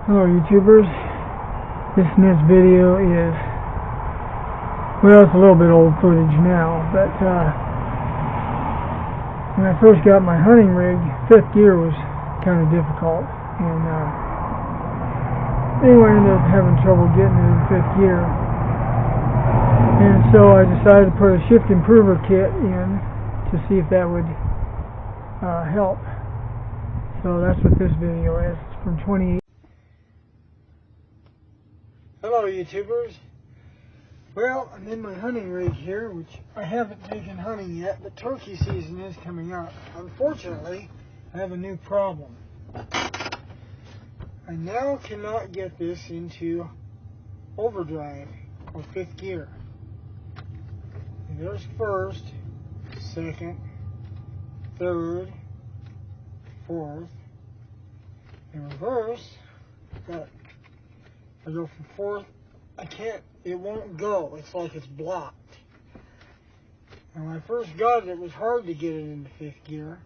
Hello YouTubers, this video is, well, it's a little bit old footage now, but when I first got my hunting rig, fifth gear was kind of difficult, and anyway, I ended up having trouble getting it in fifth gear, and so I decided to put a shift improver kit in to see if that would help. So that's what this video is. It's from 2018. Hello YouTubers. Well, I'm in my hunting rig here, which I haven't taken hunting yet, but turkey season is coming up. Unfortunately, I have a new problem. I now cannot get this into overdrive or fifth gear. There's first, second, third, fourth, in reverse. I go from fourth, I can't, it won't go. It's like it's blocked. And when I first got it, it was hard to get it into fifth gear.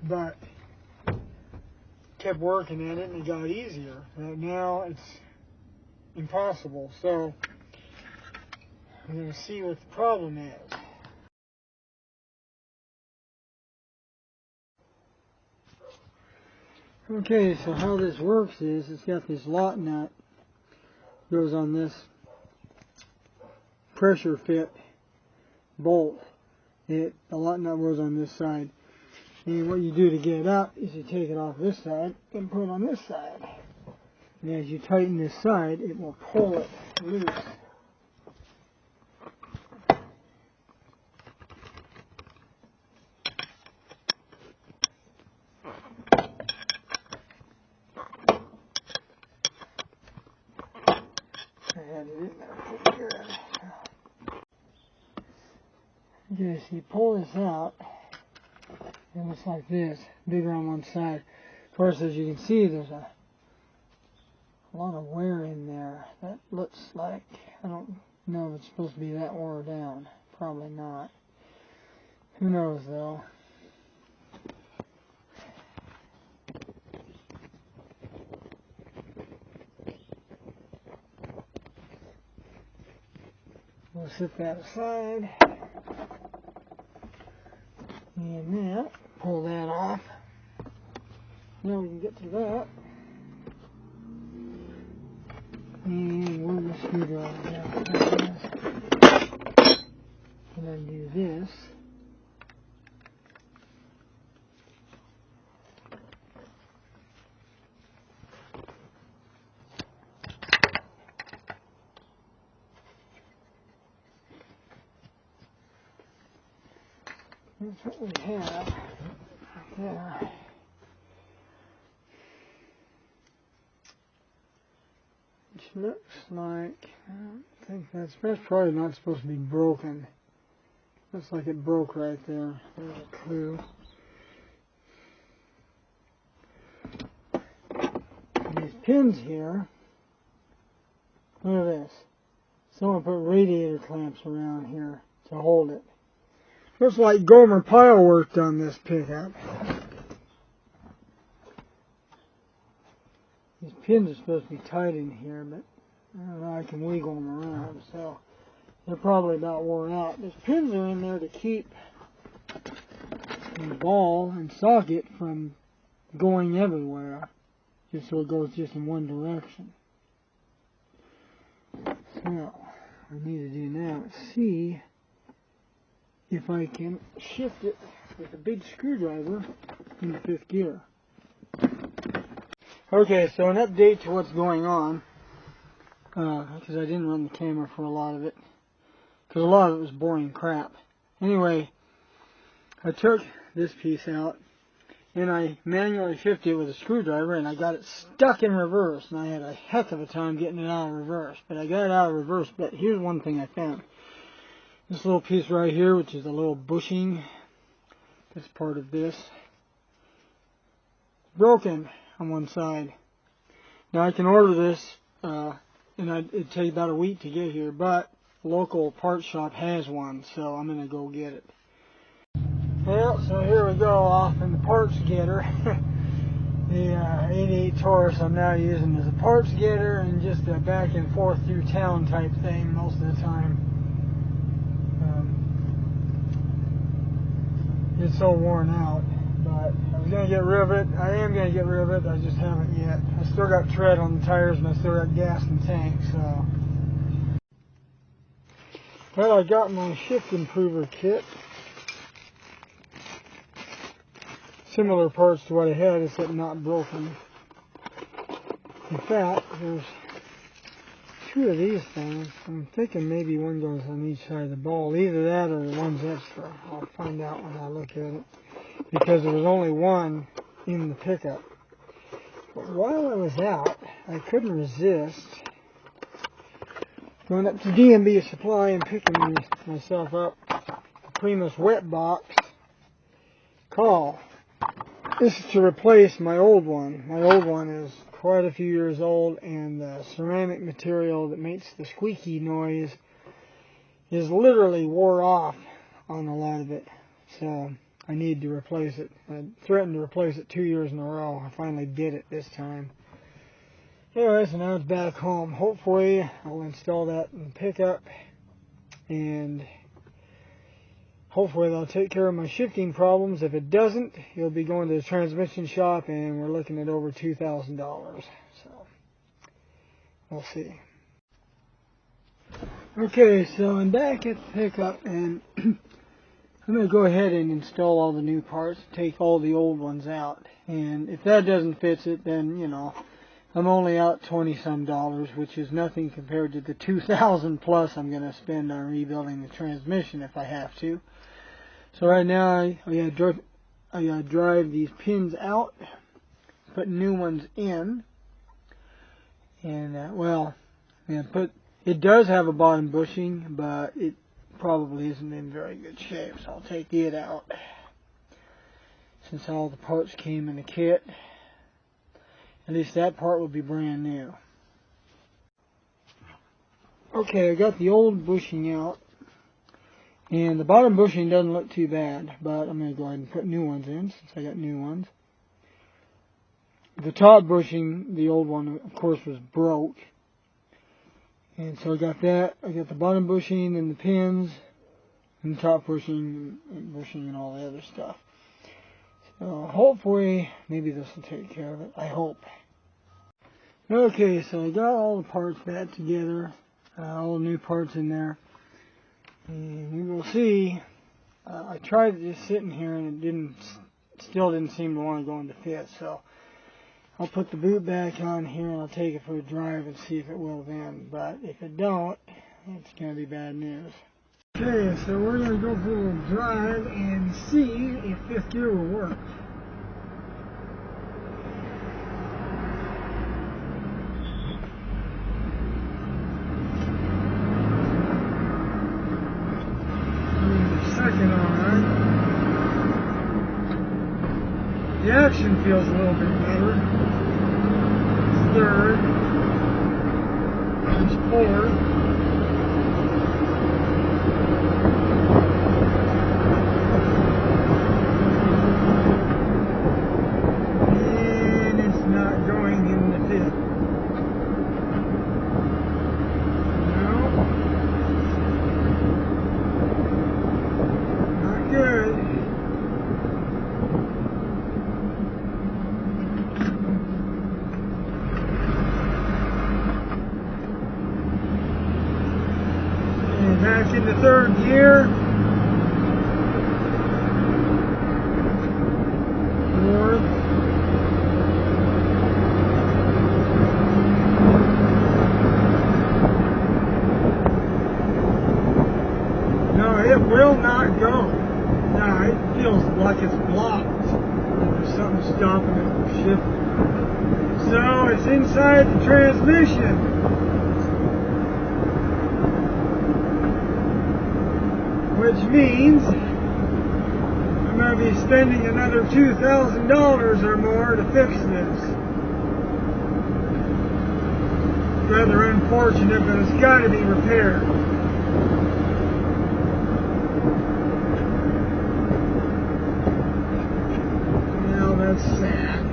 But kept working at it and it got easier. Right now it's impossible. So I'm going to see what the problem is. Okay, so how this works is it's got this lock nut goes on this pressure fit bolt. The lock nut goes on this side. And what you do to get it up is you take it off this side and put it on this side. And as you tighten this side, it will pull it loose. Okay, so you pull this out, it looks like this, bigger on one side. Of course, as you can see, there's a lot of wear in there. That looks like, I don't know if it's supposed to be that wore down. Probably not. Who knows, though. We'll set that aside. And that, pull that off. Now we can get to that. And where the screwdriver down. And then do this. That's what we have there. Which looks like, I don't think that's probably not supposed to be broken. Looks like it broke right there. There's a clue. These pins here, look at this. Someone put radiator clamps around here to hold it. Looks like Gomer Pyle worked on this pickup. These pins are supposed to be tight in here, but I don't know, I can wiggle them around, so they're probably about wore out. These pins are in there to keep the ball and socket from going everywhere, just so it goes just in one direction. So, what I need to do now is see if I can shift it with a big screwdriver into fifth gear. Okay, so an update to what's going on, because I didn't run the camera for a lot of it, because a lot of it was boring crap. Anyway, I took this piece out, and I manually shifted it with a screwdriver, and I got it stuck in reverse, and I had a heck of a time getting it out of reverse. But I got it out of reverse, but here's one thing I found. This little piece right here, which is a little bushing, this part of this, broken on one side. Now I can order this, and it'd take about a week to get here, but the local parts shop has one, so I'm going to go get it. Well, so here we go off in the parts getter. the 88 Taurus I'm now using as a parts getter and just a back and forth through town type thing most of the time. It's so worn out, but I was going to get rid of it. I am going to get rid of it, I just haven't yet. I still got tread on the tires and I still got gas in the tank, so. Well, I got my shift improver kit. Similar parts to what I had, except not broken. In fact, there's 2 of these things. I'm thinking maybe one goes on each side of the ball. Either that or the one's extra. I'll find out when I look at it. Because there was only one in the pickup. But while I was out, I couldn't resist going up to D&B Supply and picking myself up the Primus Wet Box Call. This is to replace my old one. My old one is quite a few years old, and the ceramic material that makes the squeaky noise is literally wore off on a lot of it. So I need to replace it. I threatened to replace it 2 years in a row. I finally did it this time. Anyway, so now it's back home. Hopefully I'll install that in the pickup, and hopefully that'll take care of my shifting problems. If it doesn't, it'll be going to the transmission shop, and we're looking at over $2,000. So we'll see. Okay, so I'm back at the pickup, and I'm going to go ahead and install all the new parts, take all the old ones out. And if that doesn't fix it, then, you know, I'm only out $20-some, which is nothing compared to the $2,000 plus I'm going to spend on rebuilding the transmission if I have to. So right now I gotta drive these pins out, put new ones in, and it does have a bottom bushing, but it probably isn't in very good shape, so I'll take it out since all the parts came in the kit. At least that part will be brand new. Okay, I got the old bushing out, and the bottom bushing doesn't look too bad, but I'm going to go ahead and put new ones in since I got new ones. The top bushing, the old one, of course, was broke. And so I got that. I got the bottom bushing and the pins, and the top bushing and all the other stuff. So hopefully, maybe this will take care of it. I hope. Okay, so I got all the parts back together, all the new parts in there, and we will see. I tried it just sitting here, and it still didn't seem to want to go into fit. So I'll put the boot back on here, and I'll take it for a drive and see if it will then. But if it don't, it's going to be bad news. Okay, so we're going to go for a little drive and see if fifth gear will work. Second, alright. The action feels a little bit better. Third. There's fourth. Back into third gear. Fourth. No, it will not go. No, it feels like it's blocked. There's something stopping it from shifting. So it's inside the transmission. Which means I'm going to be spending another $2,000 or more to fix this. Rather unfortunate, but it's got to be repaired. Well, that's sad.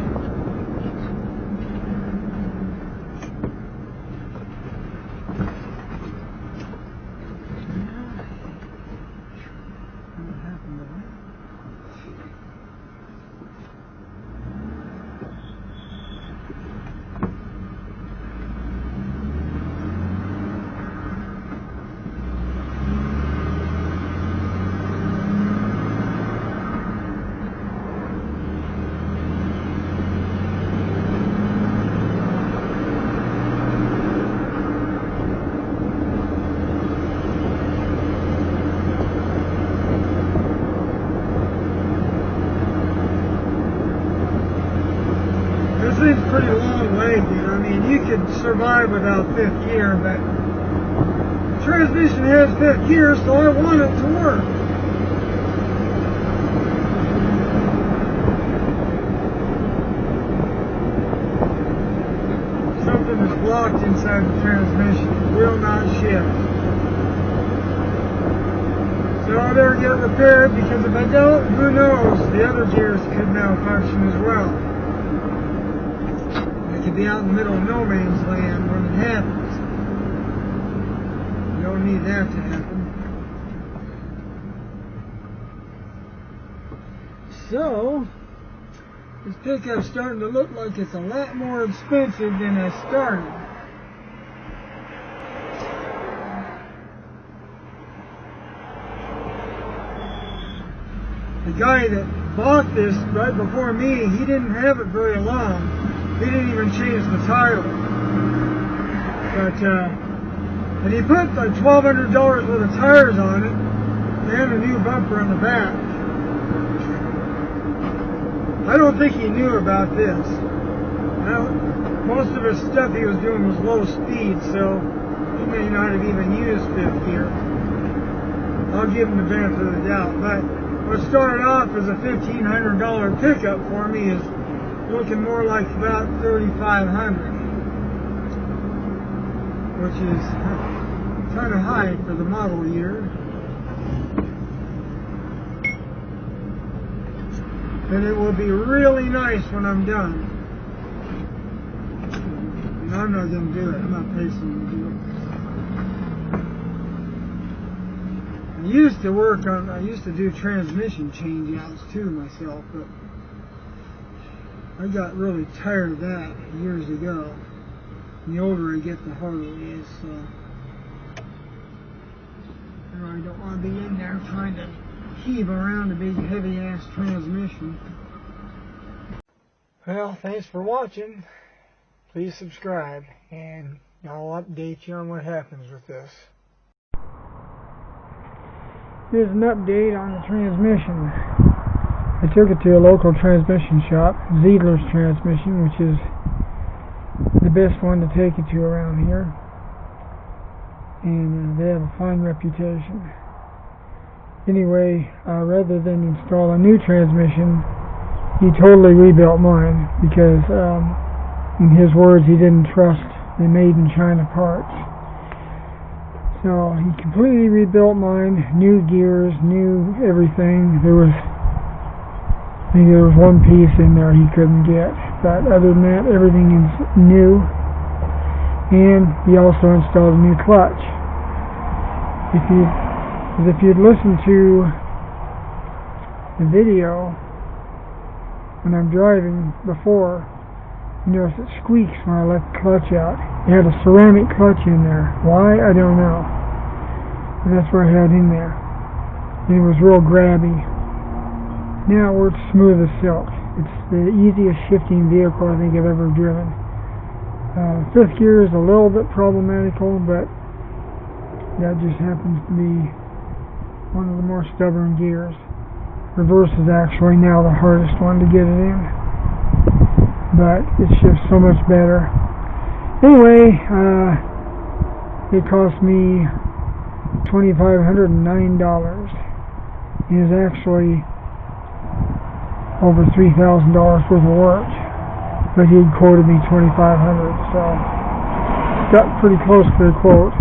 This thing's pretty long-legged. I mean, you could survive without fifth gear, but the transmission has fifth gear, so I want it to work. Something is blocked inside the transmission. It will not shift. So I better get it repaired, because if I don't, who knows, the other gears could malfunction as well. I could be out in the middle of no man's land when it happens. You don't need that to happen. So, this pickup's starting to look like it's a lot more expensive than I started. The guy that bought this right before me, he didn't have it very long. He didn't even change the title. But, and he put like $1,200 worth of tires on it and a new bumper on the back. I don't think he knew about this. Now, most of his stuff he was doing was low speed, so he may not have even used fifth gear. I'll give him the benefit of the doubt. But what started off as a $1,500 pickup for me is looking more like about $3,500, which is kind of high for the model year. And it will be really nice when I'm done. And I'm not going to do it. I'm not paying someone to do it. I used to do transmission change-outs too myself, but I got really tired of that years ago. And the older I get, the harder it is, so I really don't want to be in there trying to heave around a big heavy-ass transmission. Well, thanks for watching. Please subscribe, and I'll update you on what happens with this. Here's an update on the transmission. I took it to a local transmission shop, Ziedler's Transmission, which is the best one to take it to around here. And they have a fine reputation. Anyway, rather than install a new transmission, he totally rebuilt mine because, in his words, he didn't trust the made-in-China parts. So he completely rebuilt mine, new gears, new everything. Maybe there was one piece in there he couldn't get, but other than that, everything is new. And he also installed a new clutch. If you'd listened to the video when I'm driving before, you notice it squeaks when I let the clutch out. It had a ceramic clutch in there. Why? I don't know. But that's what I had in there. And it was real grabby. Now it's smooth as silk. It's the easiest shifting vehicle I think I've ever driven. Fifth gear is a little bit problematical, but that just happens to be one of the more stubborn gears. Reverse is actually now the hardest one to get it in, but it shifts so much better. Anyway, it cost me $2,509. It is actually over $3,000 worth of work, but he quoted me $2,500, so got pretty close to the quote.